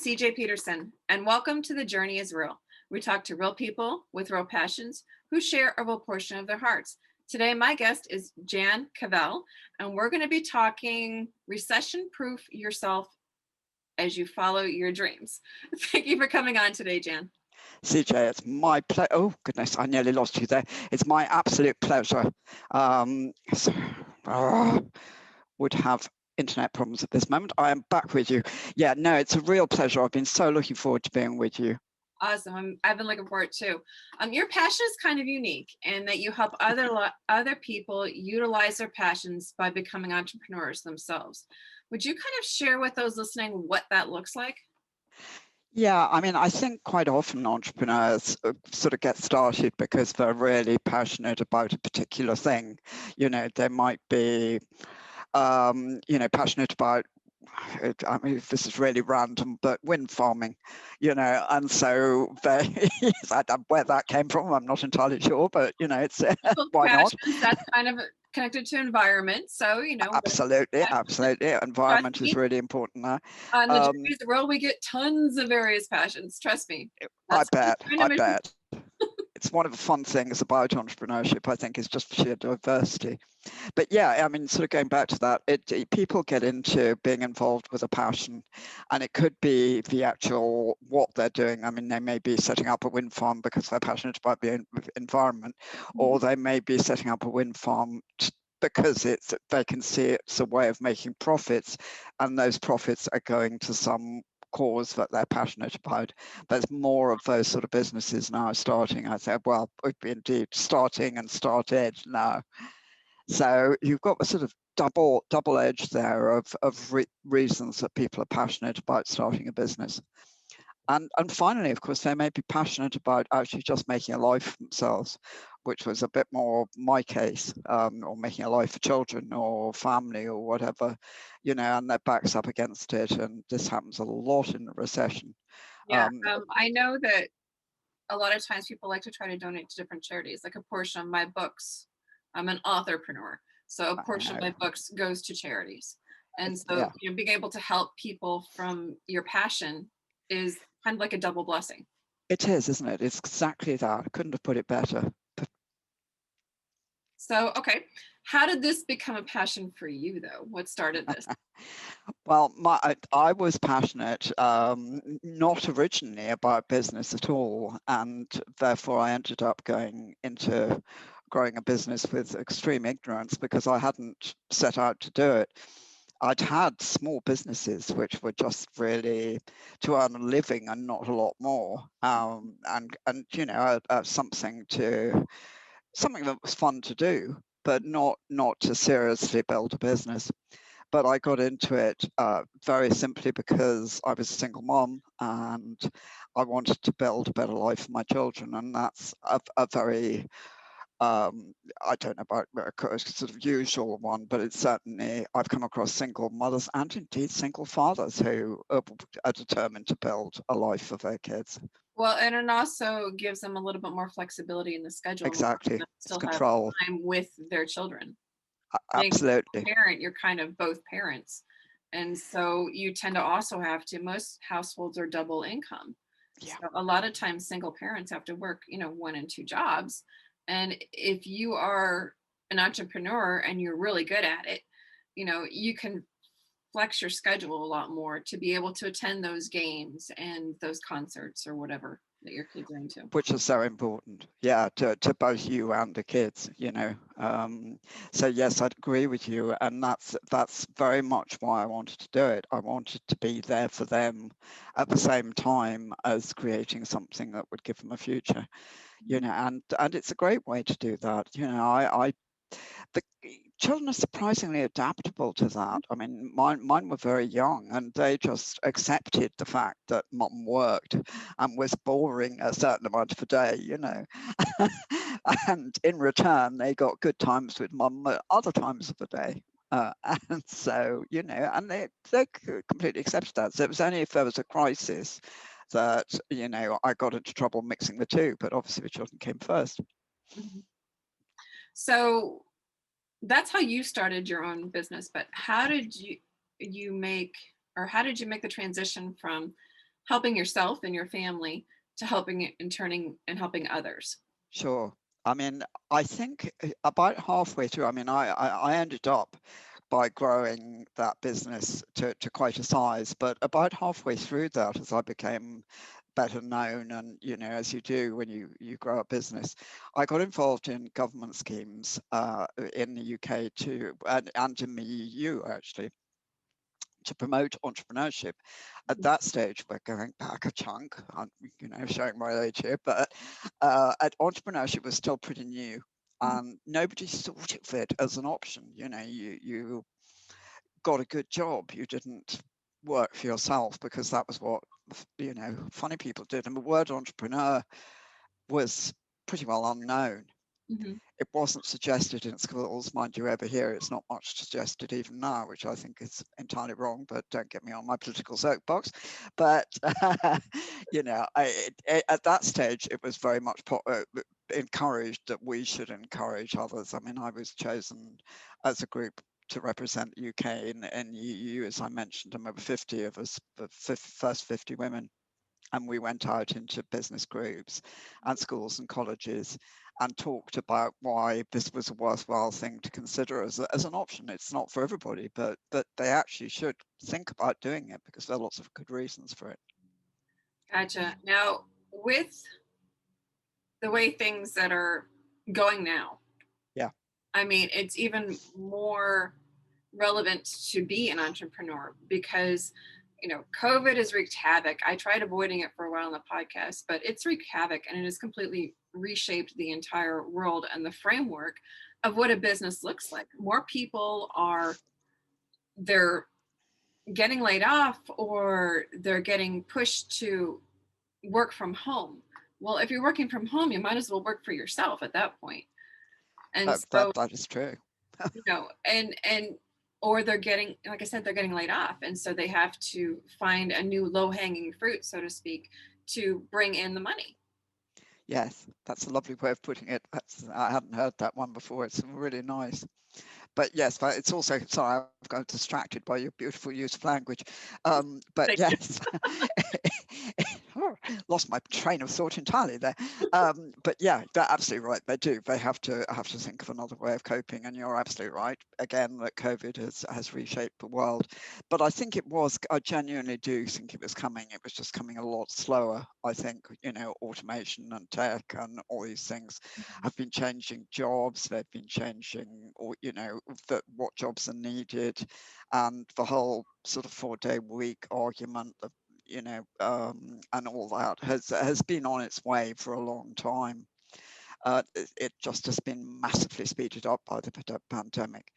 CJ Peterson, and welcome to The Journey is Real. We talk to real people with real passions who share a real portion of their hearts. Today, my guest is Jan Cavelle, and we're going to be talking recession-proof yourself as you follow your dreams. Thank you for coming on today, Jan. CJ, it's my pleasure. Oh, goodness, I nearly lost you there. It's my absolute pleasure. So, would have internet problems at this moment. I am back with you. Yeah, no, it's a real pleasure. I've been so looking forward to being with you. Awesome. I've been looking forward too. Your passion is kind of unique in that you help other people utilize their passions by becoming entrepreneurs themselves. Would you kind of share with those listening what that looks like? Yeah, I mean, I think quite often entrepreneurs sort of get started because they're really passionate about a particular thing. You know, they might be, passionate about, I mean, this is really random, but wind farming, and so they, where that came from, I'm not entirely sure, but, it's, People's why not? passions, that's kind of connected to environment. So, Absolutely, absolutely. trust Environment is me, really important there. on the Um, journeys of the world, we get tons of various passions. Trust me. I That's bet, kind I of bet. It's one of the fun things about entrepreneurship, I think, is just sheer diversity. But yeah, I mean, sort of going back to that, people get into being involved with a passion, and it could be the actual what they're doing. I mean, they may be setting up a wind farm because they're passionate about the environment, or they may be setting up a wind farm because they can see it's a way of making profits, and those profits are going to some cause that they're passionate about. There's more of those sort of businesses now starting. I said, well, indeed, starting and started now. So you've got a sort of double edge there of reasons that people are passionate about starting a business. And finally, of course, they may be passionate about actually just making a life for themselves, which was a bit more my case, or making a life for children or family or whatever, and their backs up against it. And this happens a lot in the recession. Yeah. Um, I know that a lot of times people like to try to donate to different charities, like a portion of my books. I'm an authorpreneur, so a I portion of know, my books goes to charities. And so, yeah. being able to help people from your passion is kind of like a double blessing. It is, isn't it? It's exactly that. I couldn't have put it better. So, okay, how did this become a passion for you, though? What started this? Well, I was passionate, not originally about business at all, and therefore I ended up going into growing a business with extreme ignorance because I hadn't set out to do it. I'd had small businesses which were just really to earn a living and not a lot more, and something that was fun to do, but not to seriously build a business. But I got into it very simply because I was a single mom and I wanted to build a better life for my children. And that's a very, I don't know about a sort of usual one, but it's certainly, I've come across single mothers and indeed single fathers who are determined to build a life for their kids. Well, and it also gives them a little bit more flexibility in the schedule, allowing Exactly. them to It's still have control. time with their children. Being a Absolutely. single parent, you're kind of both parents. And so you tend to also have to, most households are double income. Yeah. So a lot of times single parents have to work, one and two jobs. And if you are an entrepreneur and you're really good at it, you can flex your schedule a lot more to be able to attend those games and those concerts or whatever that your kids are into. Which is so important, yeah, to both you and the kids. So yes, I'd agree with you, and that's very much why I wanted to do it. I wanted to be there for them at the same time as creating something that would give them a future. And it's a great way to do that. The children are surprisingly adaptable to that. I mean, mine were very young, and they just accepted the fact that mum worked and was boring a certain amount of the day. And in return, they got good times with mum at other times of the day. And so, and they completely accepted that. So it was only if there was a crisis that, I got into trouble mixing the two, but obviously the children came first. Mhm. So that's how you started your own business, but how did you make the transition from helping yourself and your family to helping it and turning and helping others. Sure. I mean, I think about halfway through, I mean, I ended up by growing that business to quite a size, but about halfway through that, as I became better known, and as you do when you grow a business, I got involved in government schemes in the UK and in the EU actually, to promote entrepreneurship. At that stage, we're going back a chunk. I'm, showing my age here, but entrepreneurship was still pretty new, and nobody thought of it as an option. You got a good job. You didn't work for yourself because that was what funny people did. And the word entrepreneur was pretty well unknown. Mm-hmm. It wasn't suggested in schools, mind you, over here. It's not much suggested even now, which I think is entirely wrong, but don't get me on my political soapbox. But, at that stage, it was very much encouraged that we should encourage others. I mean, I was chosen as a group to represent the UK in the EU, as I mentioned, and there were 50 of us, the first 50 women. And we went out into business groups and schools and colleges and talked about why this was a worthwhile thing to consider as an option. It's not for everybody, but they actually should think about doing it because there are lots of good reasons for it. Gotcha. Now, with the way things that are going now, Yeah. I mean, it's even more relevant to be an entrepreneur because, COVID has wreaked havoc. I tried avoiding it for a while on the podcast, but it's wreaked havoc and it has completely reshaped the entire world and the framework of what a business looks like. More people they're getting laid off or they're getting pushed to work from home. Well, if you're working from home, you might as well work for yourself at that point. And so, That is true. and or they're getting, like I said, they're getting laid off, and so they have to find a new low-hanging fruit, so to speak, to bring in the money. Yes, that's a lovely way of putting it. I hadn't heard that one before. It's really nice. But yes, but it's also, sorry, I've got distracted by your beautiful use of language. But Thank you. yes, lost my train of thought entirely there. But yeah, they're absolutely right. They do. They have to think of another way of coping. And you're absolutely right. Again, that COVID has reshaped the world. But I think I genuinely do think it was coming. It was just coming a lot slower. I think, automation and tech and all these things have been changing jobs. They've been changing, or, what jobs are needed, and the whole sort of 4-day week argument of and all that has been on its way for a long time. It just has been massively speeded up by the pandemic.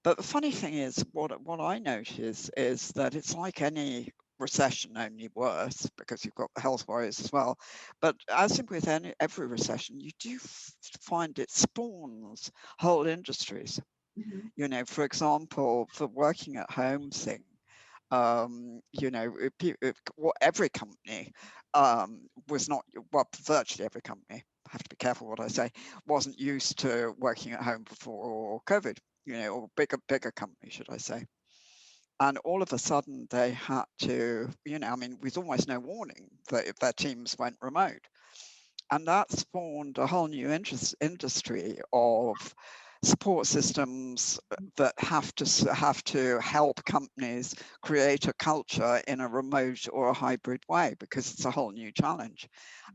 But the funny thing is, what I notice is that it's like any recession, only worse, because you've got the health worries as well. But as with every recession, you do find it spawns whole industries. Mm-hmm. For example, the working at home thing. Every company was not, well, virtually every company, I have to be careful what I say, wasn't used to working at home before COVID, or bigger company, should I say. And all of a sudden they had to, with almost no warning, that if their teams went remote. And that spawned a whole new industry of support systems that have to help companies create a culture in a remote or a hybrid way, because it's a whole new challenge.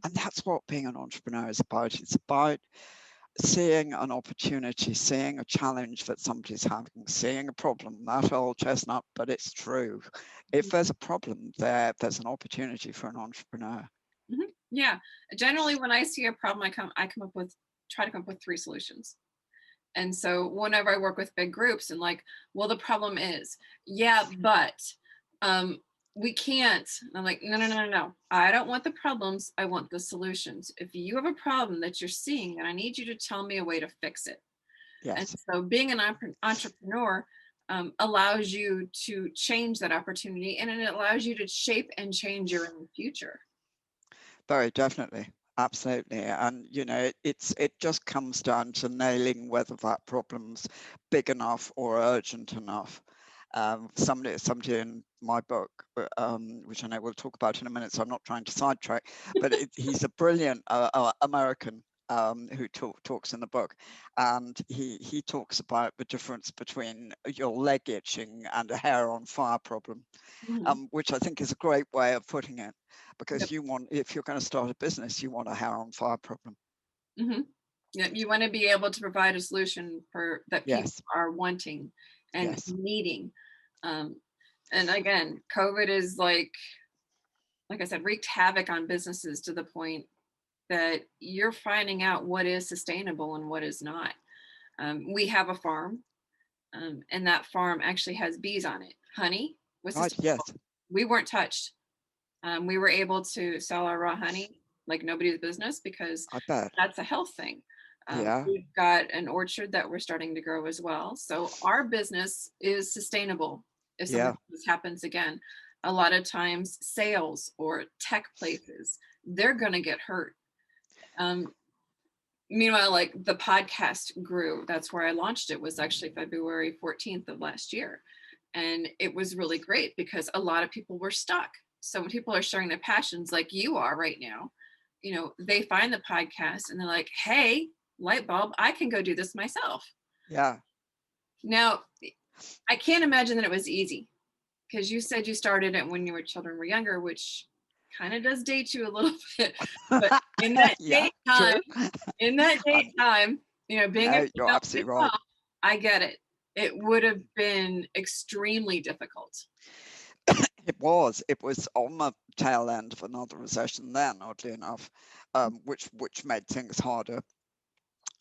And that's what being an entrepreneur is about. It's about seeing an opportunity, seeing a challenge that somebody's having, seeing a problem, that old chestnut, but it's true. If there's a problem there's an opportunity for an entrepreneur. Mm-hmm. Yeah. Generally, when I see a problem, try to come up with three solutions. And so whenever I work with big groups and like, well, the problem is, yeah, but we can't. And I'm like, no, no, no, no, no. I don't want the problems. I want the solutions. If you have a problem that you're seeing, then I need you to tell me a way to fix it. And Yes. so being an entrepreneur allows you to change that opportunity, and it allows you to shape and change your own future. Very definitely. Absolutely. And, it just comes down to nailing whether that problem's big enough or urgent enough. Somebody in my book, which I know we'll talk about in a minute, so I'm not trying to sidetrack, but he's a brilliant American who talks in the book, and he talks about the difference between your leg itching and a hair on fire problem, Mhm. which I think is a great way of putting it, because Yep. if you're going to start a business, you want a hair on fire problem. Hmm. Yeah, you want to be able to provide a solution for that people Yes, are wanting and yes. needing. Um, and again, COVID is like I said, wreaked havoc on businesses to the point that you're finding out what is sustainable and what is not. We have a farm, and that farm actually has bees on it. Honey was Right, sustainable. yes, We weren't touched. We were able to sell our raw honey like nobody's business because I bet. that's a health thing. Yeah, We've got an orchard that we're starting to grow as well. So our business is sustainable if something yeah, like this happens again. A lot of times, sales or tech places, they're going to get hurt. Um, Meanwhile, like the podcast grew. That's where I launched it, was actually February 14th of last year. And it was really great because a lot of people were stuck. So when people are sharing their passions like you are right now, they find the podcast and they're like, hey, light bulb, I can go do this myself. yeah. Now, I can't imagine that it was easy because you said you started it when your children were younger, which kind of does date you a little bit. But in that Yeah, daytime, true. in that daytime, being a No, you're female absolutely right. myself, I get it. It would have been extremely difficult. It was on the tail end of another recession then, oddly enough, which made things harder.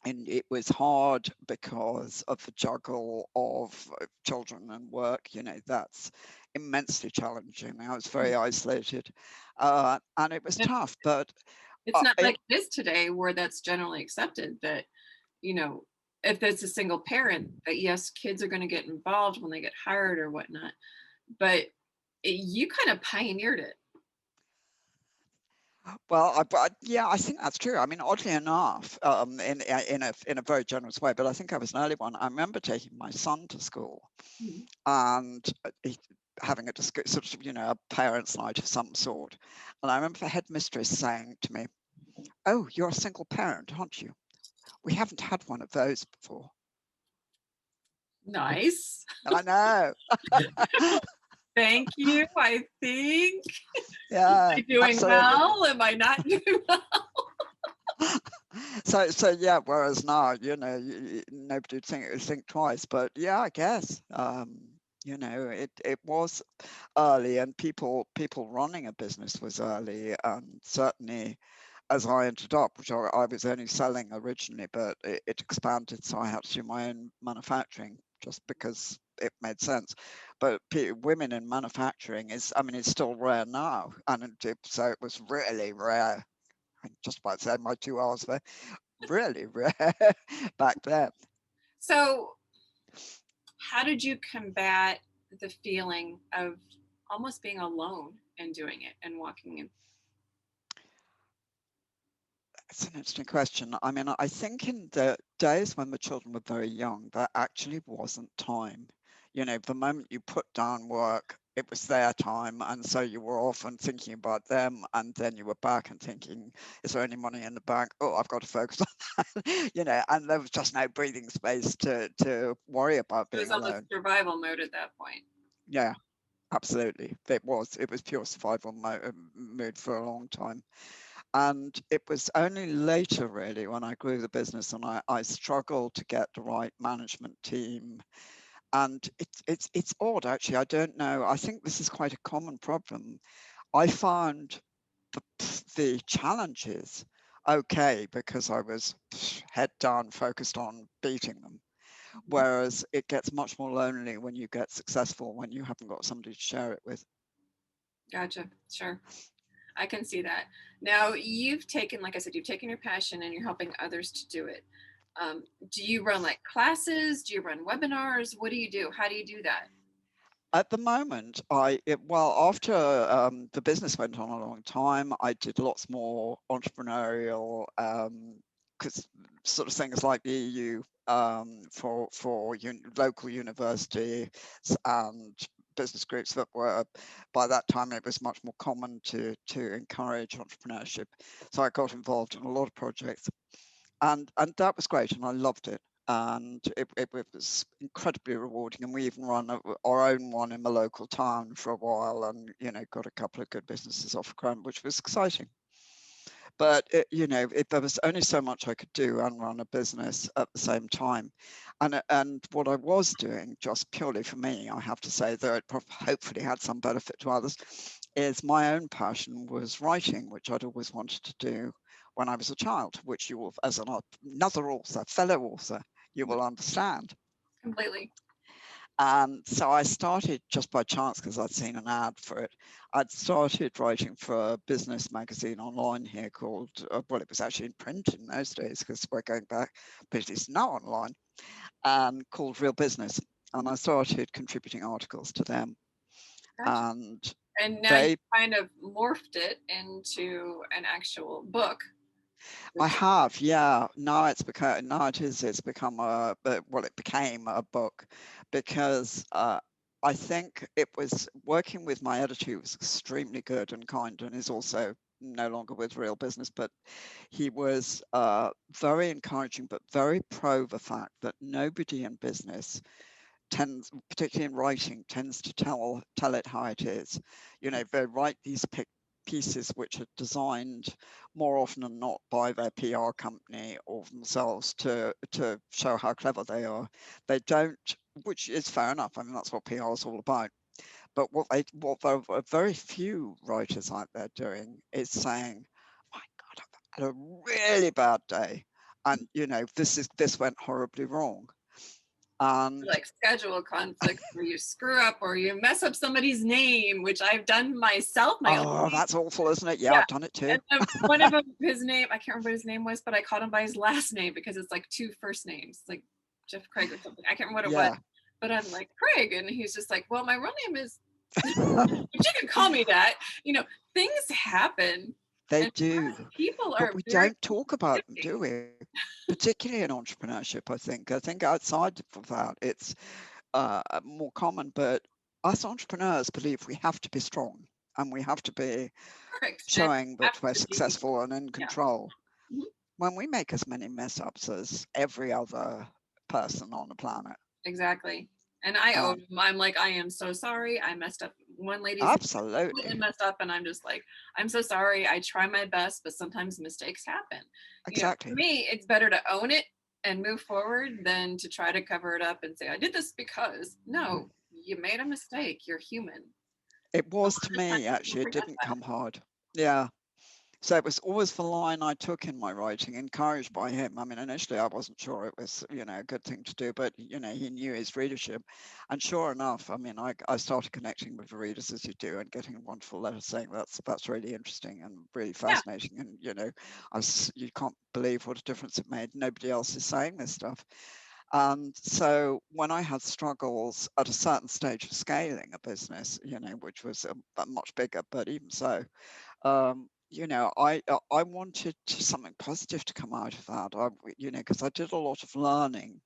And it was hard because of the juggle of children and work. That's immensely challenging. I was very isolated, and it was And tough. But it's not it like it is today where that's generally accepted that, you know, if it's a single parent, that yes, kids are going to get involved when they get hired or whatnot. But you kind of pioneered it. Well, yeah, I think that's true. I mean, oddly enough, in a very generous way, but I think I was an early one. I remember taking my son to school Mhm. and having a sort of, a parents' night of some sort. And I remember the headmistress saying to me, "Oh, you're a single parent, aren't you? We haven't had one of those before." Nice. I know. Thank you. I think. Am Yeah, I doing absolutely. well? Am I not doing well? So yeah. Whereas now, nobody would think twice. But yeah, I guess it was early, and people running a business was early, and certainly as I ended up, which I was only selling originally, but it expanded, so I had to do my own manufacturing just because it made sense. But women in manufacturing I mean, it's still rare now, and so it was really rare. I just about say my 2 hours were really rare back then. So, how did you combat the feeling of almost being alone and doing it and walking in? It's an interesting question. I mean, I think in the days when the children were very young, there actually wasn't time. The moment you put down work, it was their time. And so you were often thinking about them. And then you were back and thinking, is there any money in the bank? Oh, I've got to focus on that. And there was just no breathing space to worry about It was being almost alone. survival mode at that point. Yeah, absolutely. It was pure survival mood for a long time. And it was only later, really, when I grew the business and I struggled to get the right management team. And it's odd, actually. I don't know. I think this is quite a common problem. I found the challenges okay because I was head down, focused on beating them. Mhm. Whereas it gets much more lonely when you get successful when you haven't got somebody to share it with. Gotcha. Sure. I can see that. Now, you've taken, like I said, you've taken your passion and you're helping others to do it. Do you run like classes? Do you run webinars? What do you do? How do you do that? At the moment, well, after the business went on a long time, I did lots more entrepreneurial, because sort of things like the EU, for local universities and business groups that were, by that time, it was much more common to encourage entrepreneurship. So I got involved in a lot of projects, and that was great, and I loved it. And it was incredibly rewarding. And we even ran our own one in the local town for a while, and got a couple of good businesses off the ground, which was exciting. But if there was only so much I could do and run a business at the same time, and what I was doing, just purely for me, I have to say, though it hopefully had some benefit to others, is my own passion was writing, which I'd always wanted to do when I was a child, which you will, as another author, fellow author, you will understand. Completely. And so I started just by chance because I'd seen an ad for it. I'd started writing for a business magazine online here called, well, it was actually in print in those days because we're going back, but it's now online, called Real Business. And I started contributing articles to them. Gotcha. And And now you they, kind of morphed it into an actual book. I Which, have, yeah. It's become it became a book because I think it was working with my editor who was extremely good and kind and is also no longer with Real Business, but he was very encouraging, but very pro the fact that nobody in business tends, particularly in writing, tends to tell it how it is. They write these pieces which are designed more often than not by their PR company or themselves to show how clever they are. They don't, which is fair enough. I mean, that's what PR is all about. But what there are very few writers out there doing is saying, "My God, I've had a really bad day, and this went horribly wrong." And like schedule conflicts where you screw up or you mess up somebody's name, which I've done myself. My own oh, name. that's awful, isn't it? Yeah, Yeah. I've done it too. And then one of them, his name, I can't remember what his name was, but I called him by his last name because it's like two first names, like Jeff Craig or something. I can't remember what it was, Yeah. but I'm like, Craig. And he's just like, well, my real name is, but you can call me that. You know, things happen. They And do, people but are we very don't talk about them, do giving. we? Particularly in entrepreneurship, I think. I think outside of that, it's more common. But us entrepreneurs believe we have to be strong and we have to be Perfect. And showing have that we're to be, successful and in yeah. control. Mhm. When we make as many mess ups as every other person on the planet. Exactly. And I owe Um, him. I'm like, I am so sorry. I messed up. One lady's completely absolutely. messed up, and I'm just like, I'm so sorry. I try my best, but sometimes mistakes happen. You know, for Exactly. me, it's better to own it and move forward than to try to cover it up and say, I did this because. No, you made a mistake. You're human. It A was lot to of times me, people actually. It forget didn't that. come hard. Yeah. So it was always the line I took in my writing, encouraged by him. I mean, initially I wasn't sure it was, a good thing to do, but he knew his readership, and sure enough, I mean, I started connecting with the readers as you do, and getting wonderful letters saying that's really interesting and really Yeah. fascinating, and you can't believe what a difference it made. Nobody else is saying this stuff, and so when I had struggles at a certain stage of scaling a business, which was a much bigger, but even so I wanted something positive to come out of that. Because I did a lot of learning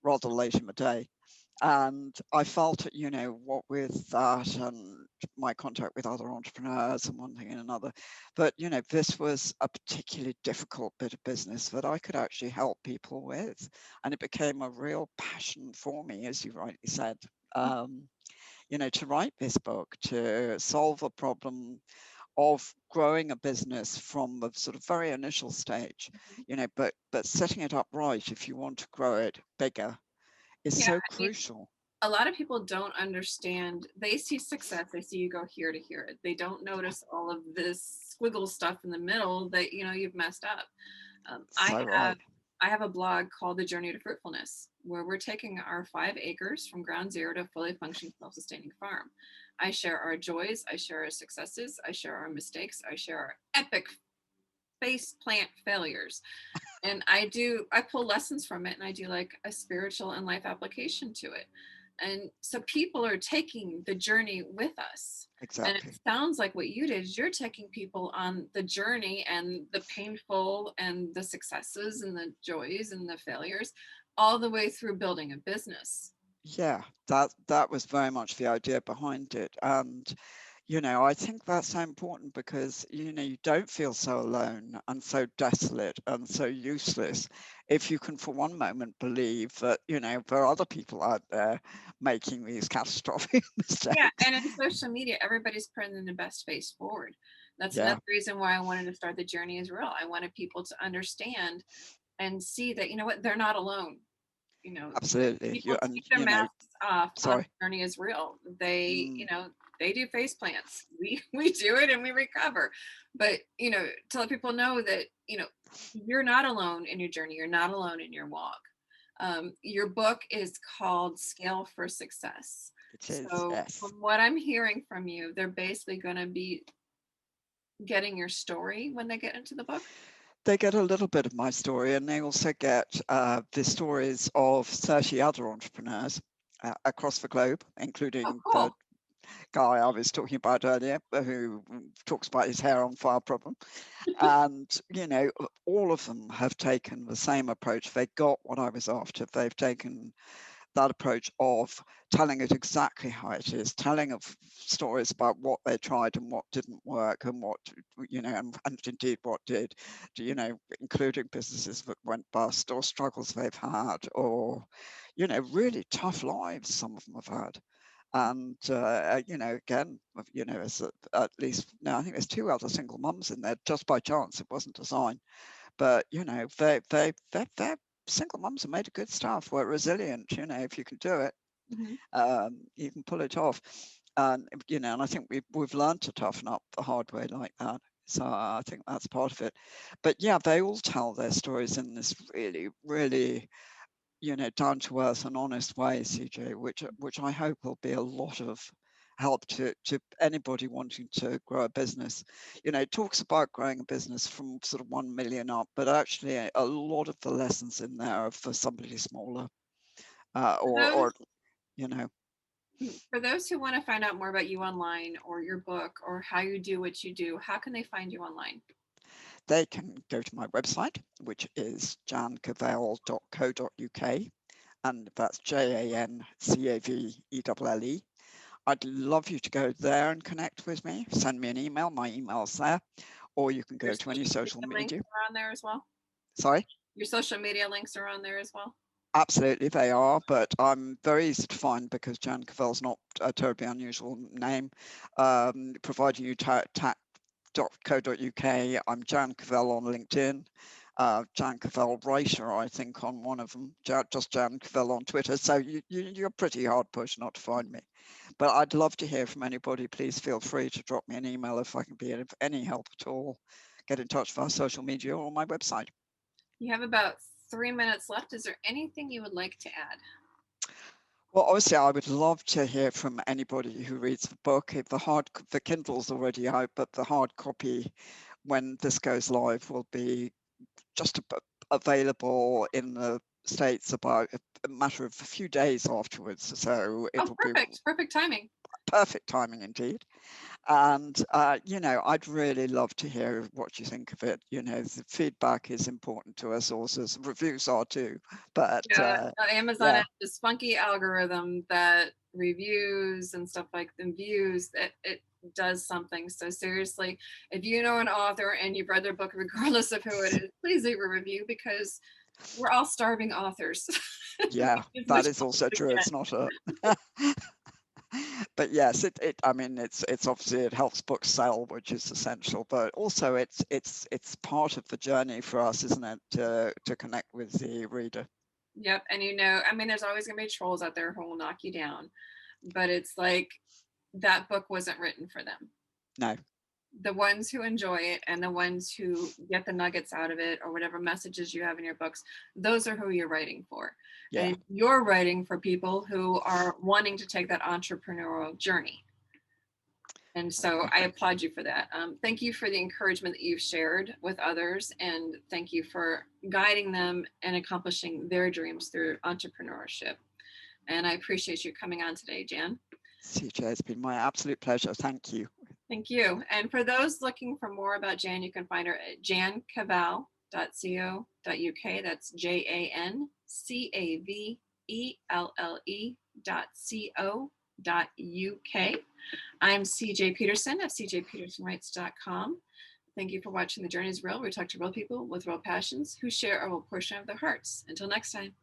rather late in the day, and I felt, what with that and my contact with other entrepreneurs and one thing and another, but this was a particularly difficult bit of business that I could actually help people with, and it became a real passion for me, as you rightly said. Um, to write this book, to solve a problem of growing a business from the sort of very initial stage, but setting it up right if you want to grow it bigger is Yeah. so I mean, crucial. a lot of people don't understand. They see success, they see you go here to here. They don't notice all of this squiggle stuff in the middle that you've messed up. I So have right. I have a blog called The Journey to Fruitfulness, where we're taking our 5 acres from ground zero to a fully functioning, self-sustaining farm. I share our joys, I share our successes, I share our mistakes, I share our epic face plant failures, and I pull lessons from it, and I do like a spiritual and life application to it. And so people are taking the journey with us, and it Exactly. sounds like what you did is you're taking people on the journey and the painful and the successes and the joys and the failures all the way through building a business. Yeah, that was very much the idea behind it. And I think that's so important because, you don't feel so alone and so desolate and so useless if you can, for one moment, believe that, there are other people out there making these catastrophic Yeah, mistakes. and in social media, everybody's putting the best face forward. That's Yeah, another reason why I wanted to start The Journey is Real. I wanted people to understand and see that, you know what, they're not alone. You know, absolutely. people And, take their masks off on sorry. The Journey is Real. They, Mm, they do face plants. We do it and we recover. But, to let people know that, you're not alone in your journey. You're not alone in your walk. Your book is called Scale for Success. it is, So, yes. from what I'm hearing from you, they're basically going to be getting your story when they get into the book. They get a little bit of my story, and they also get the stories of 30 other entrepreneurs across the globe, Oh, including the cool. guy I was talking about earlier, who talks about his hair on fire problem. And, all of them have taken the same approach. They got what I was after. They've taken that approach of telling it exactly how it is, telling of stories about what they tried and what didn't work and what, and indeed what did, including businesses that went bust or struggles they've had or, really tough lives some of them have had. And, again, as at least now, I think there's two other single mums in there just by chance. It wasn't designed, but they're single mums have made a good stuff. We're resilient. If you can do it, Hmm. you can pull it off. And I think we've learned to toughen up the hard way like that. So I think that's part of it. But yeah, they all tell their stories in this really, really, down to earth and honest way, CJ, which I hope will be a lot of help to anybody wanting to grow a business. It talks about growing a business from sort of 1 million up, but actually a lot of the lessons in there are for somebody smaller, For or those you know For those who want to find out more about you online or your book or how you do what you do, how can they find you online? they can go to my website, which is jancavelle.co.uk, and that's JANCAVELLE. I'd love you to go there and connect with me. Send me an email. My email's there. Or you can Your go to any social social media links media. are on there as well. Sorry? Your social media links are on there as well. Absolutely, they are, but I'm very easy to find because Jan Cavelle's not a terribly unusual name. Providing you tac.co.uk, I'm Jan Cavelle on LinkedIn, Jan Cavelle Writer, I think, on one of them, just Jan Cavelle on Twitter. So you're pretty hard pushed not to find me. But I'd love to hear from anybody. Please feel free to drop me an email if I can be of any help at all. Get in touch via social media or my website. You have about 3 minutes left. Is there anything you would like to add? Well, obviously, I would love to hear from anybody who reads the book. If the Kindle's already out, but the hard copy, when this goes live, will be just available in the States about a matter of a few days afterwards. So Oh, it'll be perfect. Perfect timing. perfect timing indeed. And, I'd really love to hear what you think of it. The feedback is important to us also. Reviews are too. But Yeah, Amazon yeah, has this funky algorithm that reviews and stuff like the views that it does something. So seriously, if you know an author and you've read their book, regardless of who it is, please leave a review because we're all starving authors. We yeah, need as that much is help as also we true. can. It's not a but yes, I mean, it's obviously it helps books sell, which is essential, but also it's part of the journey for us, isn't it, to connect with the reader? Yep. And I mean, there's always going to be trolls out there who will knock you down, but it's like that book wasn't written for them. No, The ones who enjoy it and the ones who get the nuggets out of it or whatever messages you have in your books, those are who you're writing for. yeah, And you're writing for people who are wanting to take that entrepreneurial journey. And so I okay. applaud you for that. Thank you for the encouragement that you've shared with others. And thank you for guiding them and accomplishing their dreams through entrepreneurship. And I appreciate you coming on today, Jan. CJ, it's been my absolute pleasure. Thank you. Thank you. And for those looking for more about Jan, you can find her at jancavelle.co.uk. That's JANCAVELLE. I'm CJ Peterson of cjpetersonwrites.com. Thank you for watching The Journey is Real. We talk to real people with real passions who share a real portion of their hearts. Until next time.